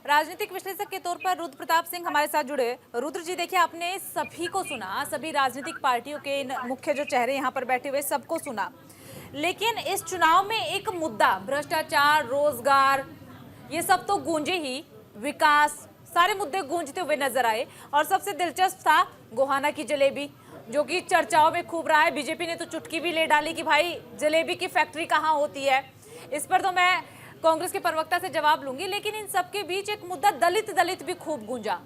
राजनीतिक विश्लेषक के तौर पर रुद्र प्रताप सिंह हमारे साथ जुड़े। रुद्र जी, देखिए, आपने सभी को सुना, सभी राजनीतिक पार्टियों के मुख्य जो चेहरे यहाँ पर बैठे हुए सबको सुना, लेकिन इस चुनाव में एक मुद्दा भ्रष्टाचार, रोजगार, ये सब तो गूंजे ही, विकास, सारे मुद्दे गूंजते हुए नजर आए। और सबसे दिलचस्प था गोहाना की जलेबी, जो कि चर्चाओं में खूब रहा है। बीजेपी ने तो चुटकी भी ले डाली कि भाई जलेबी की फैक्ट्री कहाँ होती है। इस पर तो मैं कांग्रेस के प्रवक्ता से जवाब लूंगी, लेकिन इन सबके बीच एक मुद्दा दलित भी खूब गूंजा।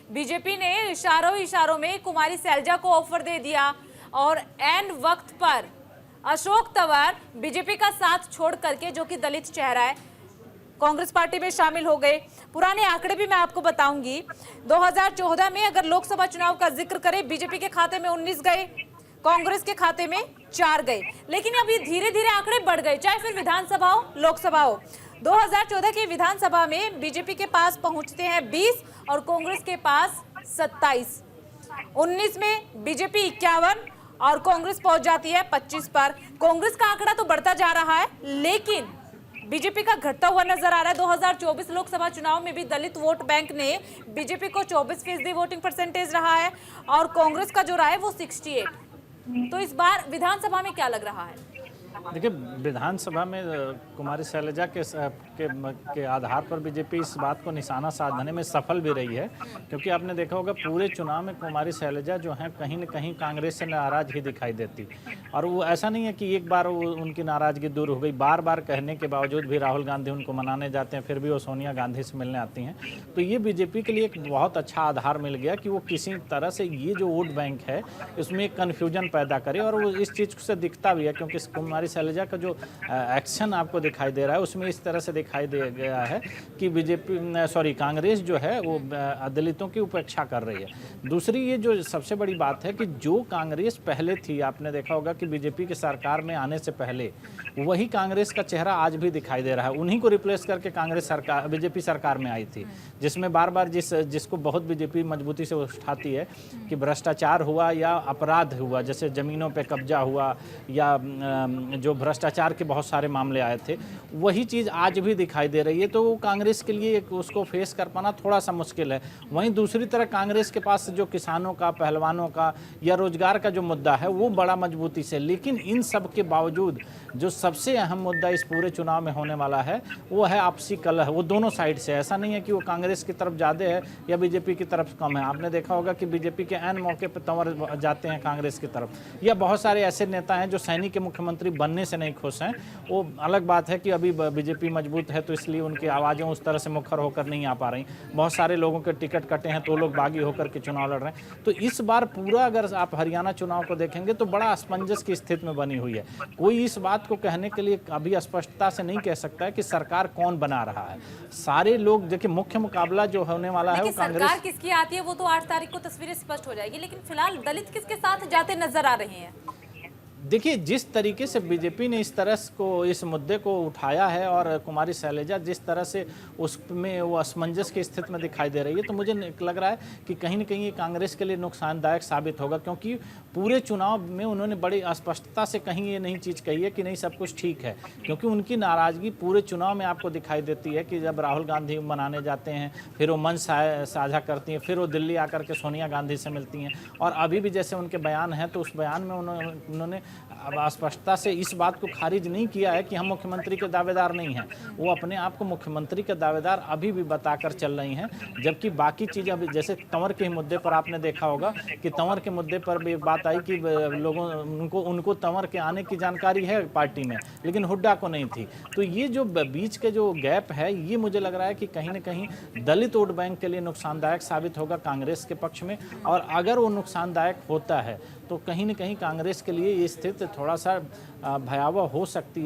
बीजेपी ने इशारों में कुमारी सैलजा को ऑफर दे दिया और एन वक्त पर अशोक तंवर बीजेपी का साथ छोड़ करके, जो कि दलित चेहरा है, कांग्रेस पार्टी में शामिल हो गए। पुराने आंकड़े भी मैं आपको बताऊंगी। 2014 में अगर लोकसभा चुनाव का जिक्र करें, बीजेपी के खाते में 19 गए, कांग्रेस के खाते में 4 गए, लेकिन अभी धीरे धीरे आंकड़े बढ़ गए, चाहे फिर विधानसभा हो, लोकसभा हो। 2014 की विधानसभा में बीजेपी के पास पहुंचते हैं 20 और कांग्रेस के पास 27। 19 में बीजेपी 51 और कांग्रेस पहुंच जाती है 25 पर। कांग्रेस का आंकड़ा तो बढ़ता जा रहा है, लेकिन बीजेपी का घटता हुआ नजर आ रहा है। 2024 लोकसभा चुनाव में भी दलित वोट बैंक ने बीजेपी को 24% वोटिंग परसेंटेज रहा है और कांग्रेस का जो रहा है वो 68। तो इस बार विधानसभा में क्या लग रहा है? देखिए, विधानसभा में कुमारी शैलजा के आधार पर बीजेपी इस बात को निशाना साधने में सफल भी रही है, क्योंकि आपने देखा होगा पूरे चुनाव में कुमारी शैलजा जो है कहीं न कहीं कांग्रेस से नाराज ही दिखाई देती। और वो ऐसा नहीं है कि एक बार उनकी नाराजगी दूर हो गई, बार बार कहने के बावजूद भी राहुल गांधी उनको मनाने जाते हैं, फिर भी वो सोनिया गांधी से मिलने आती हैं। तो ये बीजेपी के लिए एक बहुत अच्छा आधार मिल गया कि वो किसी तरह से ये जो वोट बैंक है इसमें एक कन्फ्यूजन पैदा करे, और वो इस चीज़ से दिखता भी है, क्योंकि कुमारी शैलजा का जो एक्शन आपको दिखाई दे रहा है उसमें इस तरह से दिखाई दे गया है कि कांग्रेस जो है वो दलितों की उपेक्षा कर रही है। दूसरी ये जो सबसे बड़ी बात है कि जो कांग्रेस पहले थी, आपने देखा होगा कि बीजेपी की सरकार में आने से पहले वही कांग्रेस का चेहरा आज भी दिखाई दे रहा है। उन्हीं को रिप्लेस करके बीजेपी सरकार में आई थी, जिसमें बार बार जिसको बहुत बीजेपी मजबूती से उठाती है कि भ्रष्टाचार हुआ या अपराध हुआ, जैसे जमीनों पे कब्जा हुआ या जो भ्रष्टाचार के बहुत सारे मामले आए थे, वही चीज़ आज भी दिखाई दे रही है। तो कांग्रेस के लिए उसको फेस कर पाना थोड़ा सा मुश्किल है। वहीं दूसरी तरफ कांग्रेस के पास जो किसानों का, पहलवानों का या रोजगार का जो मुद्दा है वो बड़ा मजबूती से, लेकिन इन सब के बावजूद जो सबसे अहम मुद्दा इस पूरे चुनाव में होने वाला है वो है आपसी कलह। वो दोनों साइड से, ऐसा नहीं है कि वो कांग्रेस की तरफ ज़्यादा है या बीजेपी की तरफ कम है। आपने देखा होगा कि बीजेपी के ऐन मौके पर तंवर जाते हैं कांग्रेस की तरफ, या बहुत सारे ऐसे नेता हैं जो सैनिक के मुख्यमंत्री बनने से नहीं खुश हैं। वो अलग बात है कि अभी बीजेपी मजबूत है तो इसलिए उनकी आवाज़ें उस तरह से मुखर होकर नहीं आ पा रही। बहुत सारे लोगों के टिकट कटे हैं तो लोग बागी होकर के चुनाव लड़ रहे हैं। तो इस बार पूरा अगर आप हरियाणा चुनाव को देखेंगे तो बड़ा असमंजस की स्थिति में बनी हुई है। कोई इस बात को कहने के लिए अभी स्पष्टता से नहीं कह सकता है कि सरकार कौन बना रहा है। सारे लोग देखिए, मुख्य मुकाबला जो होने वाला है वो कांग्रेस सरकार किसकी आती है वो तो 8 तारीख को तस्वीरें स्पष्ट हो जाएगी, लेकिन फिलहाल दलित किसके साथ जाते नजर आ रहे हैं? देखिए, जिस तरीके से बीजेपी ने इस मुद्दे को उठाया है और कुमारी शैलजा जिस तरह से उसमें वो असमंजस की स्थिति में दिखाई दे रही है, तो मुझे लग रहा है कि कहीं न कहीं ये कांग्रेस के लिए नुकसानदायक साबित होगा, क्योंकि पूरे चुनाव में उन्होंने बड़ी स्पष्टता से कहीं ये नहीं चीज़ कही है कि नहीं सब कुछ ठीक है, क्योंकि उनकी नाराज़गी पूरे चुनाव में आपको दिखाई देती है कि जब राहुल गांधी मनाने जाते हैं फिर वो मंच साझा करती हैं, फिर वो दिल्ली आकर के सोनिया गांधी से मिलती हैं, और अभी भी जैसे उनके बयान हैं तो उस बयान में उन्होंने स्पष्टता से इस बात को खारिज नहीं किया है कि हम मुख्यमंत्री के दावेदार नहीं हैं। वो अपने आप को मुख्यमंत्री के दावेदार अभी भी बताकर चल रही हैं, जबकि बाकी चीज़ें अभी जैसे तंवर के मुद्दे पर आपने देखा होगा कि तंवर के मुद्दे पर भी बात आई कि उनको तंवर के आने की जानकारी है पार्टी में, लेकिन हुड्डा को नहीं थी। तो ये जो बीच के जो गैप है, ये मुझे लग रहा है कि कहीं ना कहीं दलित वोट बैंक के लिए नुकसानदायक साबित होगा कांग्रेस के पक्ष में, और अगर वो नुकसानदायक होता है तो कहीं ना कहीं कांग्रेस के लिए ये स्थिति थोड़ा सा भयावह हो सकती है।